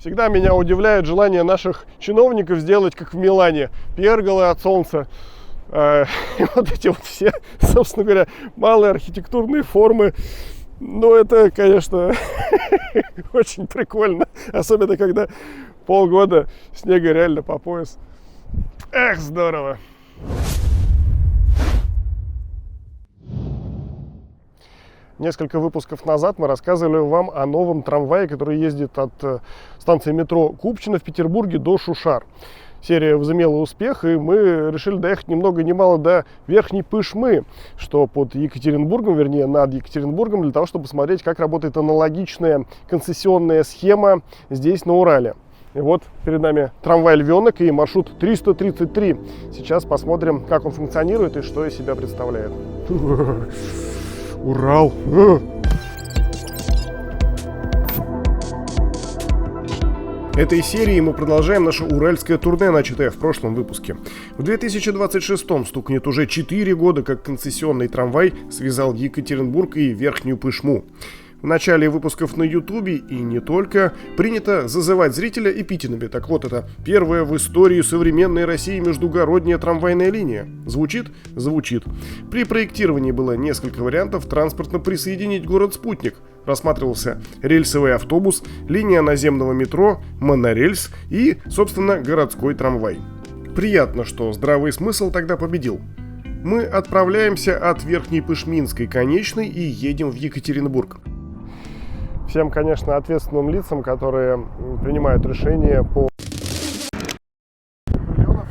Всегда меня удивляет желание наших чиновников сделать, как в Милане, перголы от солнца. И вот эти вот все, собственно говоря, малые архитектурные формы. Ну, это, конечно, очень прикольно. Особенно, когда полгода снега реально по пояс. Эх, здорово. Несколько выпусков назад мы рассказывали вам о новом трамвае, который ездит от станции метро Купчино в Петербурге до Шушар. Серия возымела успех, и мы решили доехать ни много ни мало до Верхней Пышмы, что под Екатеринбургом, вернее, над Екатеринбургом, для того, чтобы посмотреть, как работает аналогичная концессионная схема здесь, на Урале. И вот перед нами трамвай «Львенок» и маршрут 333. Сейчас посмотрим, как он функционирует и что из себя представляет. Урал! Этой серией мы продолжаем наше уральское турне, начатое в прошлом выпуске. В 2026-м стукнет уже 4 года, как концессионный трамвай связал Екатеринбург и Верхнюю Пышму. В начале выпусков на Ютубе и не только принято зазывать зрителя эпитетами. Так вот, это первая в истории современной России междугородняя трамвайная линия. Звучит? Звучит. При проектировании было несколько вариантов транспортно присоединить город-спутник. Рассматривался рельсовый автобус, линия наземного метро, монорельс и, собственно, городской трамвай. Приятно, что здравый смысл тогда победил. Мы отправляемся от Верхней Пышминской конечной и едем в Екатеринбург. Всем, конечно, ответственным лицам, которые принимают решения по...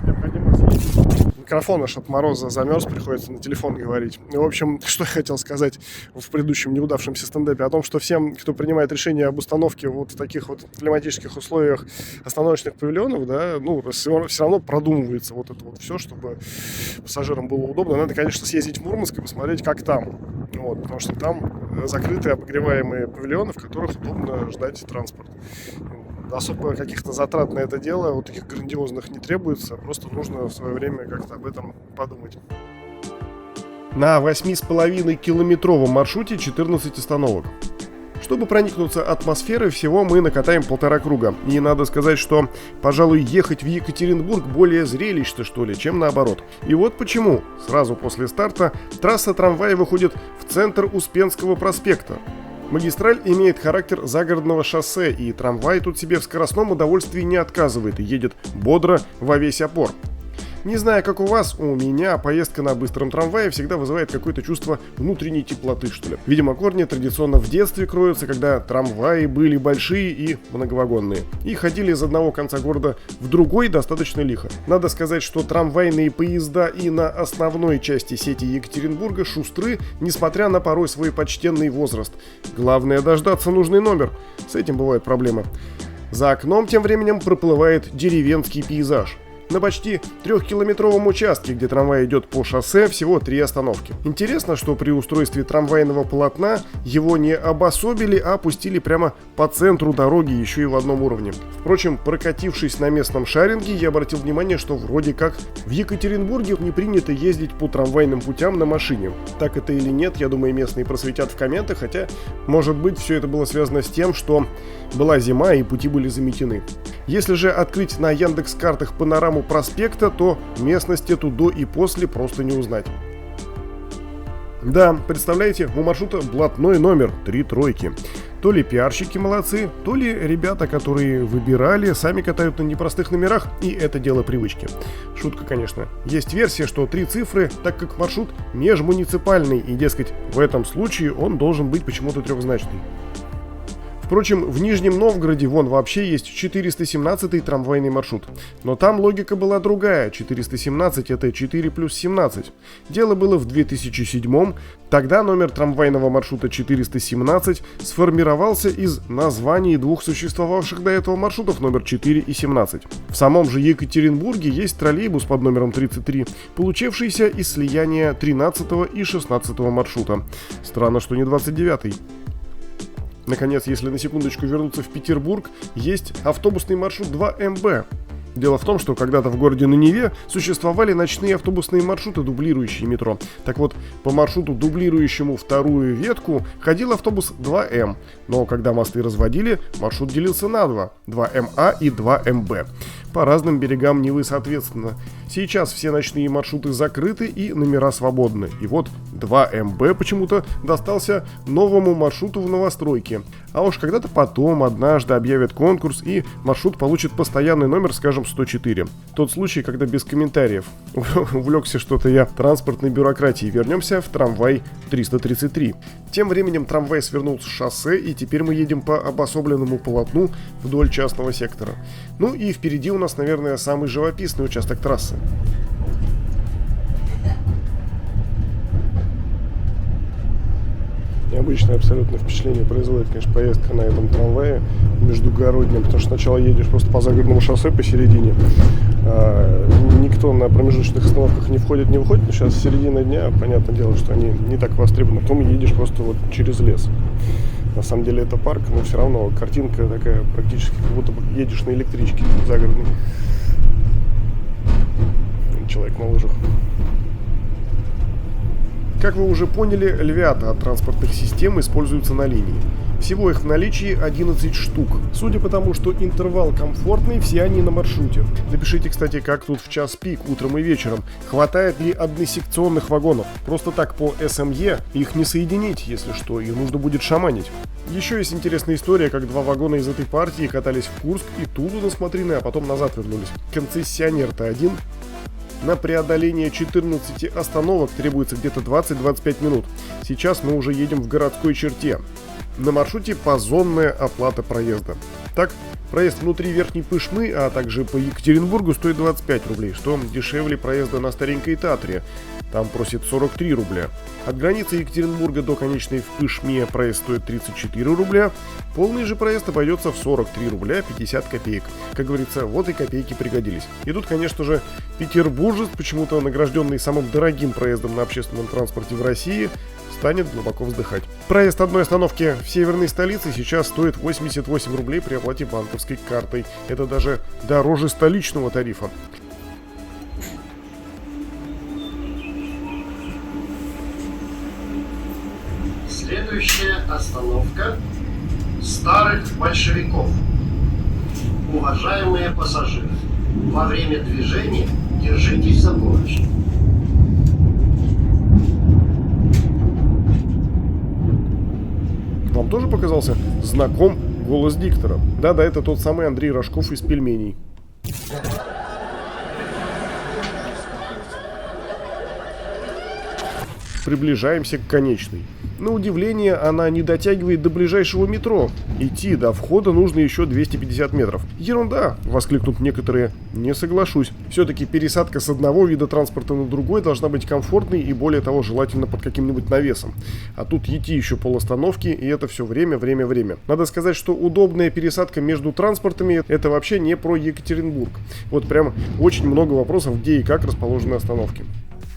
необходимо съездить. Микрофон аж от мороза замерз, приходится на телефон говорить. В общем, что я хотел сказать в предыдущем неудавшемся стендапе, о том, что всем, кто принимает решение об установке вот в таких вот климатических условиях остановочных павильонов, да, ну, все равно продумывается вот это вот все, чтобы пассажирам было удобно. Надо, конечно, съездить в Мурманск и посмотреть, как там. Вот, потому что там закрытые обогреваемые павильоны, в которых удобно ждать транспорт. Особо каких-то затрат на это дело, вот таких грандиозных, не требуется. Просто нужно в свое время как-то об этом подумать. На 8,5-километровом маршруте 14 остановок. Чтобы проникнуться атмосферой, всего мы накатаем 1,5 круга. И надо сказать, что, пожалуй, ехать в Екатеринбург более зрелищно, что ли, чем наоборот. И вот почему. Сразу после старта трасса трамвая выходит в центр Успенского проспекта. Магистраль имеет характер загородного шоссе, и трамвай тут себе в скоростном удовольствии не отказывает и едет бодро во весь опор. Не знаю, как у вас, у меня поездка на быстром трамвае всегда вызывает какое-то чувство внутренней теплоты, что ли. Видимо, корни традиционно в детстве кроются, когда трамваи были большие и многовагонные, и ходили из одного конца города в другой достаточно лихо. Надо сказать, что трамвайные поезда и на основной части сети Екатеринбурга шустры, несмотря на порой свой почтенный возраст. Главное дождаться нужный номер. С этим бывают проблемы. За окном тем временем проплывает деревенский пейзаж. На почти 3-километровом участке, где трамвай идет по шоссе, всего 3 остановки. Интересно, что при устройстве трамвайного полотна его не обособили, а пустили прямо по центру дороги, еще и в одном уровне. Впрочем, прокатившись на местном шаринге, я обратил внимание, что вроде как в Екатеринбурге не принято ездить по трамвайным путям на машине. Так это или нет, я думаю, местные просветят в комментах, хотя, может быть, все это было связано с тем, что была зима и пути были заметены. Если же открыть на Яндекс.Картах панораму проспекта, то местность эту до и после просто не узнать. Да, представляете, у маршрута блатной номер 3 тройки. То ли пиарщики молодцы, то ли ребята, которые выбирали, сами катают на непростых номерах, и это дело привычки. Шутка, конечно. Есть версия, что 3 цифры, так как маршрут межмуниципальный, и, дескать, в этом случае он должен быть почему-то трехзначный. Впрочем, в Нижнем Новгороде вон вообще есть 417-й трамвайный маршрут. Но там логика была другая. 417 это 4 плюс 17. Дело было в 2007-м. Тогда номер трамвайного маршрута 417 сформировался из названий 2 существовавших до этого маршрутов номер 4 и 17. В самом же Екатеринбурге есть троллейбус под номером 33, получившийся из слияния 13 и 16 маршрута. Странно, что не 29-й. Наконец, если на секундочку вернуться в Петербург, есть автобусный маршрут 2МБ. Дело в том, что когда-то в городе на Неве существовали ночные автобусные маршруты, дублирующие метро. Так вот, по маршруту, дублирующему вторую ветку, ходил автобус 2М. Но когда мосты разводили, маршрут делился на два: 2МА и 2МБ. По разным берегам Невы соответственно. Сейчас все ночные маршруты закрыты и номера свободны. И вот 2МБ почему-то достался новому маршруту в новостройке. А уж когда-то потом однажды объявят конкурс, и маршрут получит постоянный номер, скажем, 104. Тот случай, когда без комментариев. Увлекся что-то я транспортной бюрократией. Вернемся в трамвай 333. Тем временем трамвай свернул с шоссе, и теперь мы едем по обособленному полотну вдоль частного сектора. Ну и впереди у нас, наверное, самый живописный участок трассы. Необычное абсолютно впечатление производит, конечно, поездка на этом трамвае междугороднем, потому что сначала едешь просто по загородному шоссе посередине, никто на промежуточных остановках не входит, не выходит, но сейчас середина дня, понятное дело, что они не так востребованы, потом едешь просто вот через лес. На самом деле это парк, но все равно картинка такая практически, как будто бы едешь на электричке загородной. Человек на лыжах. Как вы уже поняли, львята от транспортных систем используются на линии. Всего их в наличии 11 штук. Судя по тому, что интервал комфортный, все они на маршруте. Напишите, кстати, как тут в час пик, утром и вечером. Хватает ли односекционных вагонов? Просто так по СМЕ их не соединить, если что, и нужно будет шаманить. Еще есть интересная история, как два вагона из этой партии катались в Курск и Тулу на смотрины, а потом назад вернулись. Концессионер-то один. На преодоление 14 остановок требуется где-то 20-25 минут. Сейчас мы уже едем в городской черте. На маршруте позонная оплата проезда. Так, проезд внутри Верхней Пышмы, а также по Екатеринбургу стоит 25 рублей, что дешевле проезда на старенькой Татре. Там просит 43 рубля. От границы Екатеринбурга до конечной в Пышме проезд стоит 34 рубля. Полный же проезд обойдется в 43 рубля 50 копеек. Как говорится, вот и копейки пригодились. И тут, конечно же, петербуржец, почему-то награжденный самым дорогим проездом на общественном транспорте в России, станет глубоко вздыхать. Проезд одной остановки в северной столице сейчас стоит 88 рублей при оплате банковской картой. Это даже дороже столичного тарифа. Следующая остановка старых большевиков. Уважаемые пассажиры, во время движения держитесь за поручни. Вам тоже показался знаком голос диктора? Да-да, это тот самый Андрей Рожков из «Пельменей». Приближаемся к конечной. На удивление, она не дотягивает до ближайшего метро. Идти до входа нужно еще 250 метров. Ерунда, воскликнут некоторые. Не соглашусь. Все-таки пересадка с одного вида транспорта на другой должна быть комфортной и, более того, желательно под каким-нибудь навесом. А тут идти еще полостановки, и это все время. Надо сказать, что удобная пересадка между транспортами — это вообще не про Екатеринбург. Вот прям очень много вопросов, где и как расположены остановки.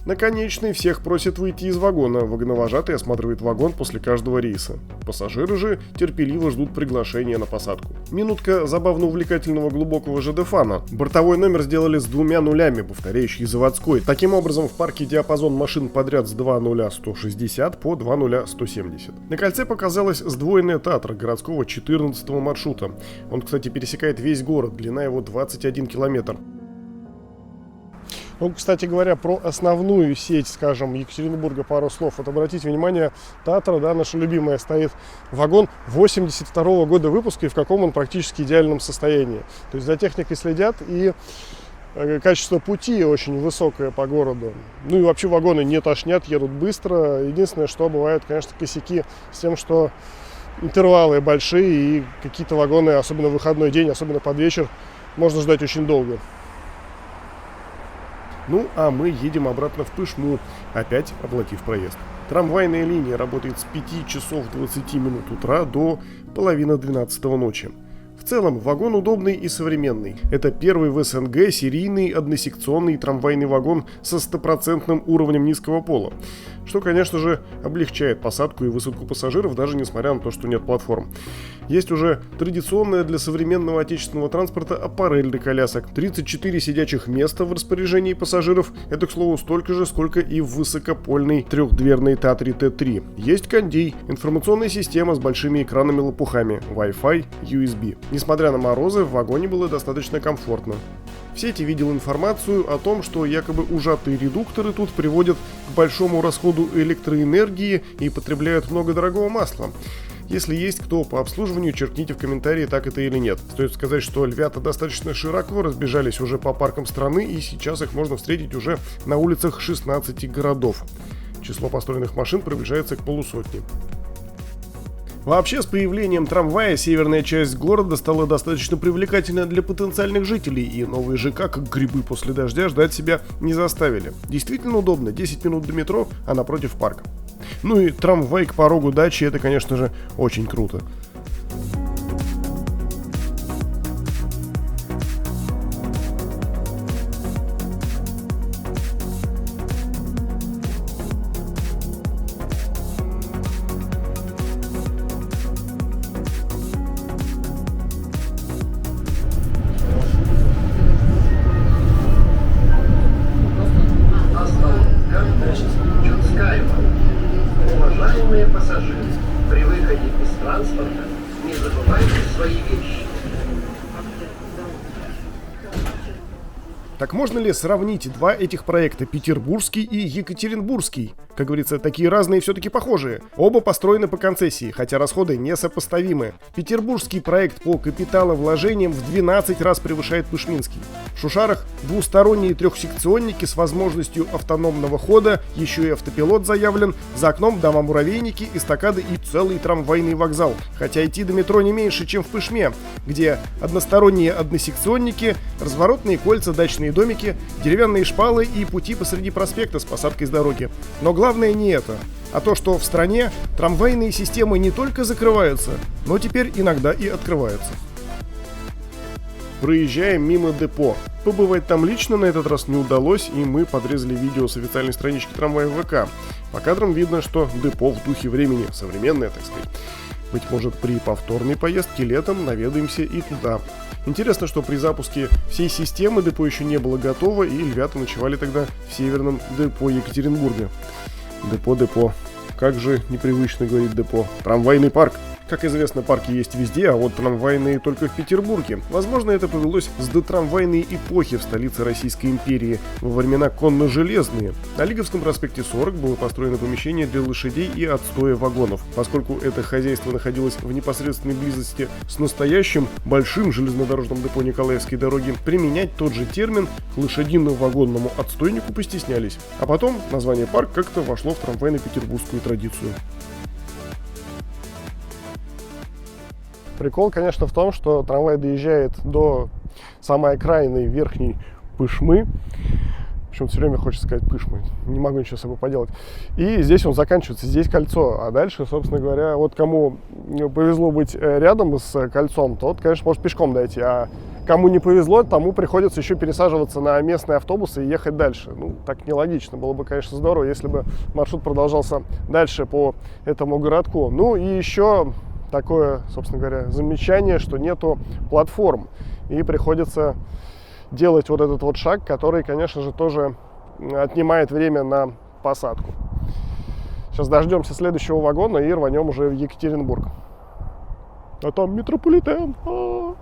На конечной всех просят выйти из вагона. Вагоновожатый осматривает вагон после каждого рейса. Пассажиры же терпеливо ждут приглашения на посадку. Минутка забавно-увлекательного глубокого ЖД-фана. Бортовой номер сделали с 2 нулями, повторяющий заводской. Таким образом, в парке диапазон машин подряд с 20160 по 20170. На кольце показалась сдвоенная Татра городского 14-го маршрута. Он, кстати, пересекает весь город, длина его 21 километр. Ну, кстати говоря, про основную сеть, скажем, Екатеринбурга пару слов. Вот обратите внимание, Татра, да, наша любимая, стоит вагон 82-го года выпуска, и в каком он практически идеальном состоянии. То есть за техникой следят, и качество пути очень высокое по городу. Ну и вообще вагоны не тошнят, едут быстро. Единственное, что бывают, конечно, косяки с тем, что интервалы большие, и какие-то вагоны, особенно в выходной день, особенно под вечер, можно ждать очень долго. Ну, а мы едем обратно в Пышму, опять оплатив проезд. Трамвайная линия работает с 5 часов 20 минут утра до половины 12 ночи. В целом, вагон удобный и современный. Это первый в СНГ серийный односекционный трамвайный вагон со 100% уровнем низкого пола, что, конечно же, облегчает посадку и высадку пассажиров, даже несмотря на то, что нет платформ. Есть уже традиционная для современного отечественного транспорта аппарель для колясок. 34 сидячих места в распоряжении пассажиров. Это, к слову, столько же, сколько и в высокопольной трехдверной Татре Т3. Есть кондей, информационная система с большими экранами-лопухами, Wi-Fi, USB. Несмотря на морозы, в вагоне было достаточно комфортно. В сети видел информацию о том, что якобы ужатые редукторы тут приводят к большому расходу электроэнергии и потребляют много дорогого масла. Если есть кто по обслуживанию, черкните в комментарии, так это или нет. Стоит сказать, что львята достаточно широко разбежались уже по паркам страны, и сейчас их можно встретить уже на улицах 16 городов. Число построенных машин приближается к 200. Вообще, с появлением трамвая северная часть города стала достаточно привлекательной для потенциальных жителей, и новые ЖК, как грибы после дождя, ждать себя не заставили. Действительно удобно, 10 минут до метро, а напротив парк. Ну и трамвай к порогу дачи — это, конечно же, очень круто. Уважаемые пассажиры, при выходе из транспорта не забывайте свои вещи. Так можно ли сравнить два этих проекта, петербургский и екатеринбургский? Как говорится, такие разные все-таки похожие. Оба построены по концессии, хотя расходы несопоставимы. Петербургский проект по капиталовложениям в 12 раз превышает Пышминский. В Шушарах двусторонние трехсекционники с возможностью автономного хода, еще и автопилот заявлен, за окном дома-муравейники, эстакады и целый трамвайный вокзал. Хотя идти до метро не меньше, чем в Пышме, где односторонние односекционники, разворотные кольца, дачные домики, деревянные шпалы и пути посреди проспекта с посадкой с дороги. Но главное не это, а то, что в стране трамвайные системы не только закрываются, но теперь иногда и открываются. Проезжаем мимо депо. Побывать там лично на этот раз не удалось, и мы подрезали видео с официальной странички трамвая ВК. По кадрам видно, что депо в духе времени, современное, так сказать. Быть может, при повторной поездке летом наведаемся и туда. Интересно, что при запуске всей системы депо еще не было готово, и львята ночевали тогда в северном депо Екатеринбурга. Депо. Как же непривычно говорить депо. Трамвайный парк. Как известно, парки есть везде, а вот трамвайные только в Петербурге. Возможно, это повелось с дотрамвайной эпохи в столице Российской империи, во времена конно-железные. На Лиговском проспекте 40 было построено помещение для лошадей и отстоя вагонов. Поскольку это хозяйство находилось в непосредственной близости с настоящим большим железнодорожным депо Николаевской дороги, применять тот же термин к лошадино-вагонному отстойнику постеснялись. А потом название парк как-то вошло в трамвайно-петербургскую традицию. Прикол, конечно, в том, что трамвай доезжает до самой окраинной верхней Пышмы. Причем все время хочется сказать Пышмы. Не могу ничего с собой поделать. И здесь он заканчивается, здесь кольцо. А дальше, собственно говоря, вот кому повезло быть рядом с кольцом, тот, конечно, может пешком дойти. А кому не повезло, тому приходится еще пересаживаться на местные автобусы и ехать дальше. Ну, так нелогично. Было бы, конечно, здорово, если бы маршрут продолжался дальше по этому городку. Ну и еще такое, собственно говоря, замечание, что нету платформ. И приходится делать вот этот вот шаг, который, конечно же, тоже отнимает время на посадку. Сейчас дождемся следующего вагона и рванем уже в Екатеринбург. А там метрополитен.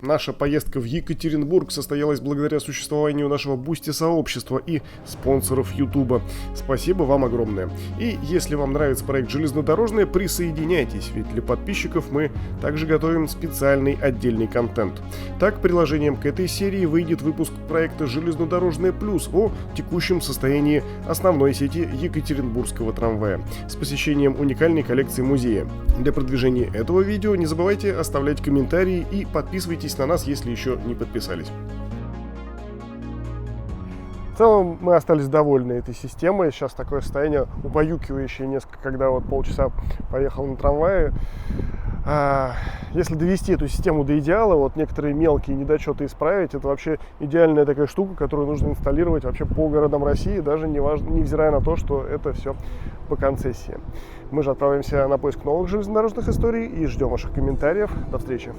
Наша поездка в Екатеринбург состоялась благодаря существованию нашего Бусти-сообщества и спонсоров Ютуба. Спасибо вам огромное. И если вам нравится проект «Железнодорожное», присоединяйтесь, ведь для подписчиков мы также готовим специальный отдельный контент. Так, приложением к этой серии выйдет выпуск проекта «Железнодорожное плюс» о текущем состоянии основной сети Екатеринбургского трамвая с посещением уникальной коллекции музея. Для продвижения этого видео не забывайте оставлять комментарии и подписывайтесь на нас, если еще не подписались. В целом мы остались довольны этой системой. Сейчас такое состояние убаюкивающее несколько, когда вот полчаса поехал на трамвае. Если довести эту систему до идеала, вот некоторые мелкие недочеты исправить, это вообще идеальная такая штука, которую нужно инсталлировать вообще по городам России, даже невзирая на то, что это все по концессии. Мы же отправляемся на поиск новых железнодорожных историй и ждем ваших комментариев. До встречи.